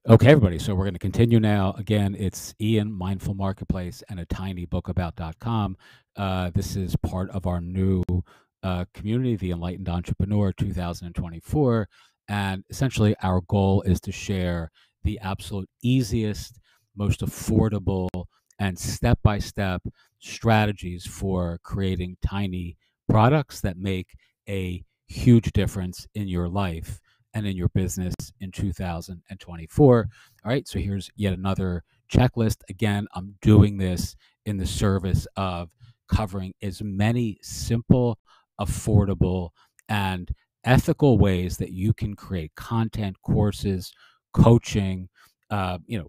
Okay, everybody. So we're going to continue now. Again, it's Ian, Mindful Marketplace, and a tinybookabout.com. This is part of our new community, the Enlightened Entrepreneur 2024. And essentially, our goal is to share the absolute easiest, most affordable, and step by step strategies for creating tiny products that make a huge difference in your life and in your business in 2024. All right, so here's yet another checklist. Again, I'm doing this in the service of covering as many simple, affordable, and ethical ways that you can create content, courses, coaching,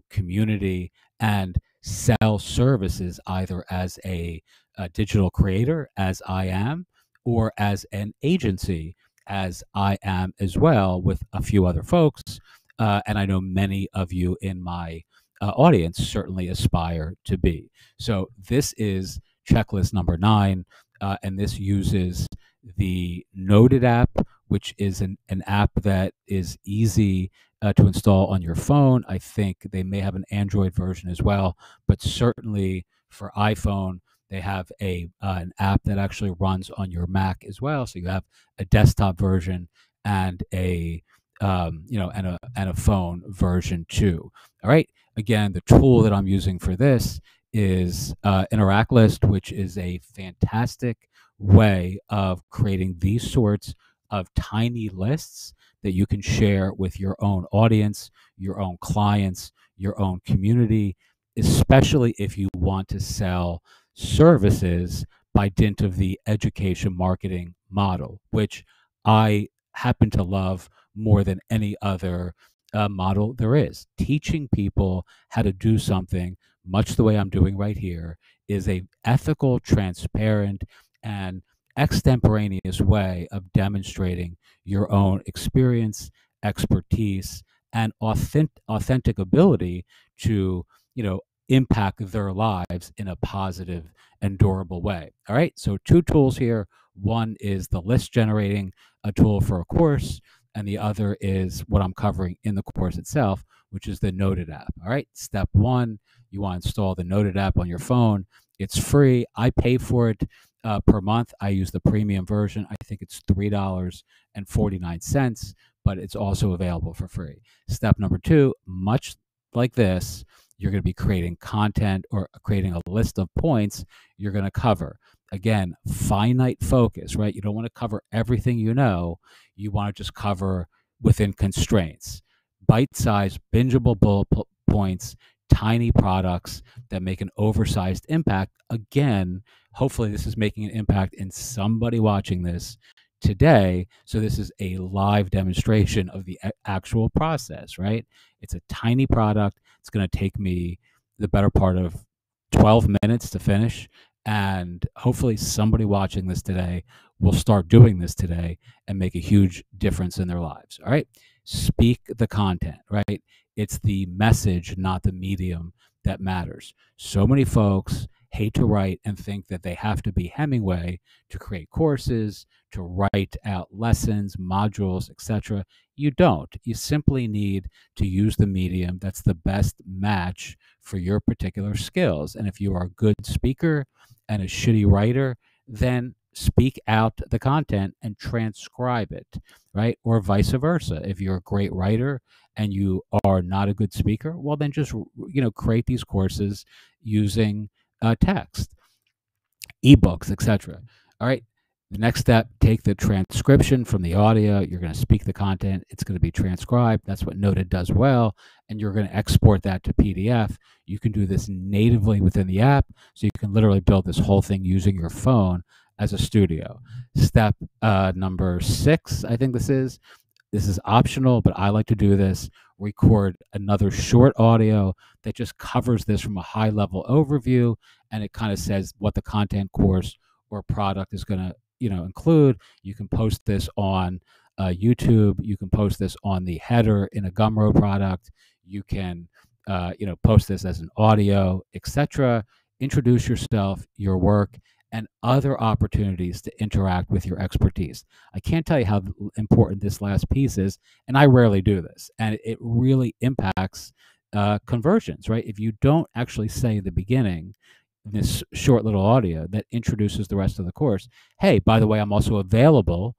community, and sell services either as a digital creator, as I am, or as an agency as I am as well, with a few other folks. And I know many of you in my audience certainly aspire to be. So this is checklist number 9, and this uses the Noted app, which is an app that is easy to install on your phone. I think they may have an Android version as well, but certainly for iPhone, they have an app that actually runs on your Mac as well. So you have a desktop version and a phone version too. All right. Again, the tool that I'm using for this is InteractList, which is a fantastic way of creating these sorts of tiny lists that you can share with your own audience, your own clients, your own community, especially if you want to sell services by dint of the education marketing model, which I happen to love more than any other model there is. Teaching people how to do something, much the way I'm doing right here, is a ethical, transparent, and extemporaneous way of demonstrating your own experience, expertise, and authentic ability to, impact their lives in a positive and durable way. All right. So 2 tools here. One is the list generating a tool for a course, and the other is what I'm covering in the course itself, which is the Noted app. All right. Step 1, you want to install the Noted app on your phone. It's free. I pay for it per month. I use the premium version. I think it's $3.49, but it's also available for free. Step number 2, much like this, you're going to be creating content or creating a list of points you're going to cover. Again, finite focus, right? You don't want to cover everything you know. You want to just cover within constraints. Bite-sized, bingeable bullet points, tiny products that make an oversized impact. Again, hopefully this is making an impact in somebody watching this today. So this is a live demonstration of the actual process, right? It's a tiny product. It's going to take me the better part of 12 minutes to finish. And hopefully somebody watching this today will start doing this today and make a huge difference in their lives. All right. Speak the content, right? It's the message, not the medium, that matters. So many folks hate to write and think that they have to be Hemingway to create courses, to write out lessons, modules, etc. You don't. You simply need to use the medium that's the best match for your particular skills. And if you are a good speaker and a shitty writer, then speak out the content and transcribe it, right? Or vice versa. If you're a great writer and you are not a good speaker, well, then just, create these courses using text, ebooks, etc. All right. The next step, take the transcription from the audio. You're going to speak the content. It's going to be transcribed. That's what Noted does well. And you're going to export that to PDF. You can do this natively within the app. So you can literally build this whole thing using your phone as a studio. Step number 6, I think this is optional, but I like to do this. Record another short audio that just covers this from a high level overview. And it kind of says what the content, course, or product is going to include. You can post this on YouTube. You can post this on the header in a Gumroad product. You can post this as an audio, etc. Introduce yourself, your work, and other opportunities to interact with your expertise. I can't tell you how important this last piece is, and I rarely do this, and it really impacts conversions, right? If you don't actually say at the beginning, this short little audio that introduces the rest of the course, hey, by the way, I'm also available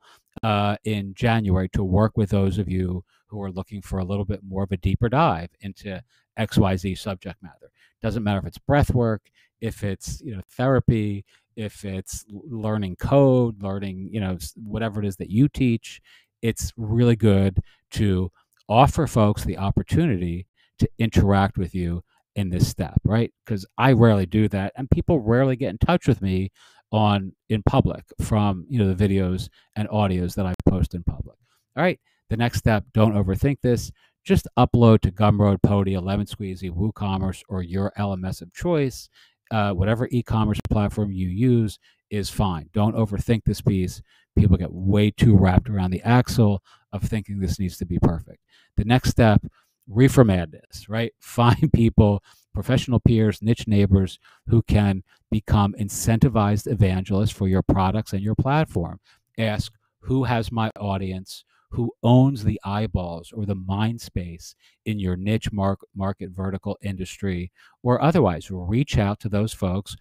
in January to work with those of you who are looking for a little bit more of a deeper dive into XYZ subject matter. Doesn't matter if it's breath work, if it's therapy, if it's learning code, learning whatever it is that you teach. It's really good to offer folks the opportunity to interact with you in this step, right? Because I rarely do that, and people rarely get in touch with me in public from the videos and audios that I post in public. All right, the next step, don't overthink this. Just upload to Gumroad, Podia, Lemon Squeezy, WooCommerce, or your LMS of choice. Whatever e-commerce platform you use is fine. Don't overthink this piece. People get way too wrapped around the axle of thinking this needs to be perfect. The next step, reefer madness, right? Find people, professional peers, niche neighbors who can become incentivized evangelists for your products and your platform. Ask, who has my audience? Who owns the eyeballs or the mind space in your niche market vertical industry or otherwise? Reach out to those folks,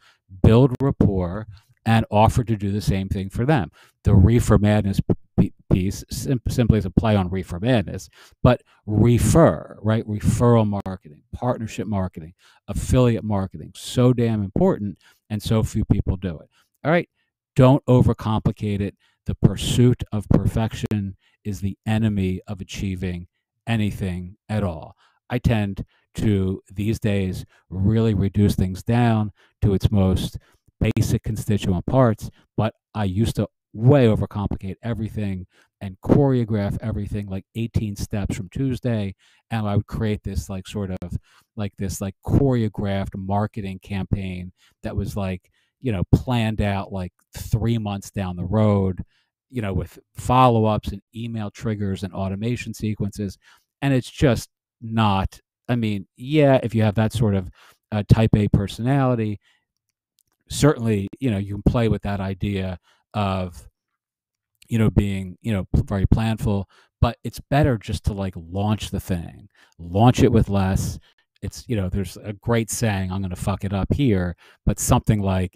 build rapport, and offer to do the same thing for them. The reefer madness piece simply is a play on reefer madness, but refer, right? Referral marketing, partnership marketing, affiliate marketing, so damn important, and so few people do it. All right, don't overcomplicate it. The pursuit of perfection is the enemy of achieving anything at all. I tend to, these days, really reduce things down to its most basic constituent parts, but I used to way overcomplicate everything and choreograph everything like 18 steps from Tuesday, and I would create this like choreographed marketing campaign that was planned out like 3 months down the road, with follow-ups and email triggers and automation sequences. And it's just not, I mean, yeah, if you have that sort of type A personality, certainly, you can play with that idea of, being, very planful, but it's better just to launch the thing, launch it with less. It's, there's a great saying, I'm going to fuck it up here, but something like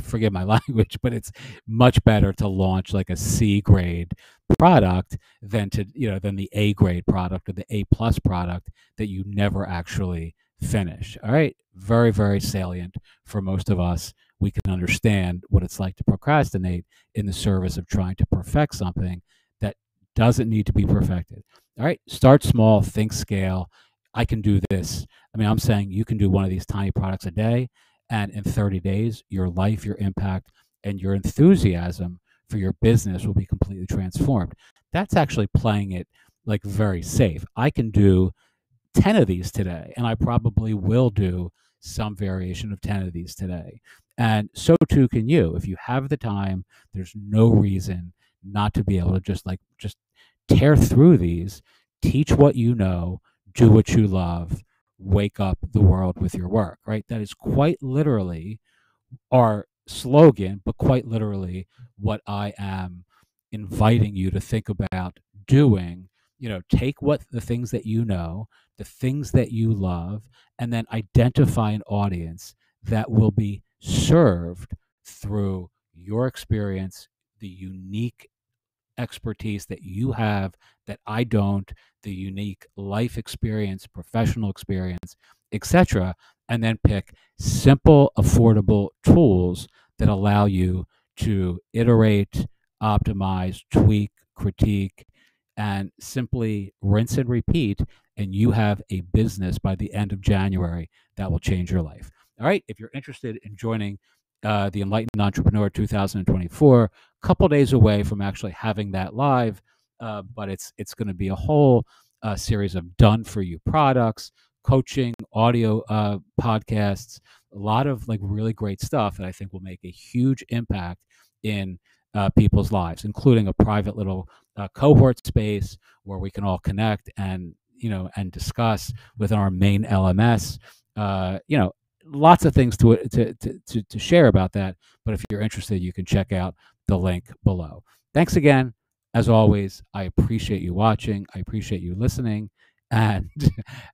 forgive my language, but it's much better to launch like a C grade product than than the A grade product or the A plus product that you never actually finish. All right. Very, very salient for most of us. We can understand what it's like to procrastinate in the service of trying to perfect something that doesn't need to be perfected. All right, start small, think scale. I can do this. I mean, I'm saying you can do one of these tiny products a day, and in 30 days, your life, your impact, and your enthusiasm for your business will be completely transformed. That's actually playing it like very safe. I can do 10 of these today, and I probably will do some variation of 10 of these today. And so too can you. If you have the time, there's no reason not to be able to just tear through these, teach what you know, do what you love, wake up the world with your work, right? That is quite literally our slogan, but quite literally what I am inviting you to think about doing. Take the things that you know, the things that you love, and then identify an audience that will be served through your experience, the unique expertise that you have that I don't, the unique life experience, professional experience, etc., and then pick simple, affordable tools that allow you to iterate, optimize, tweak, critique, and simply rinse and repeat, and you have a business by the end of January that will change your life. All right, if you're interested in joining the Enlightened Entrepreneur 2024, a couple days away from actually having that live, but it's going to be a whole series of done for you products, coaching, audio podcasts, a lot of really great stuff that I think will make a huge impact in people's lives, including a private little cohort space where we can all connect and and discuss within our main LMS. lots of things to share about that. But if you're interested, you can check out the link below. Thanks again. As always, I appreciate you watching. I appreciate you listening. And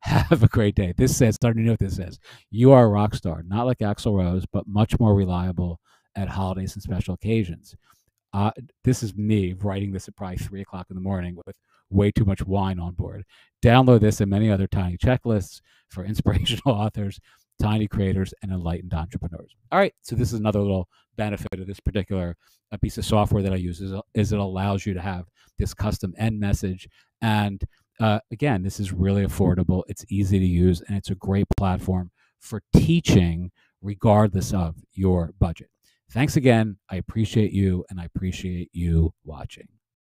have a great day. This says, starting to know what this says. You are a rock star, not like Axl Rose, but much more reliable at holidays and special occasions. This is me writing this at probably 3 o'clock in the morning with way too much wine on board. Download this and many other tiny checklists for inspirational authors, tiny creators, and enlightened entrepreneurs. All right, so this is another little benefit of this particular piece of software that I use is it allows you to have this custom end message. And again, this is really affordable. It's easy to use, and it's a great platform for teaching regardless of your budget. Thanks again. I appreciate you, and I appreciate you watching.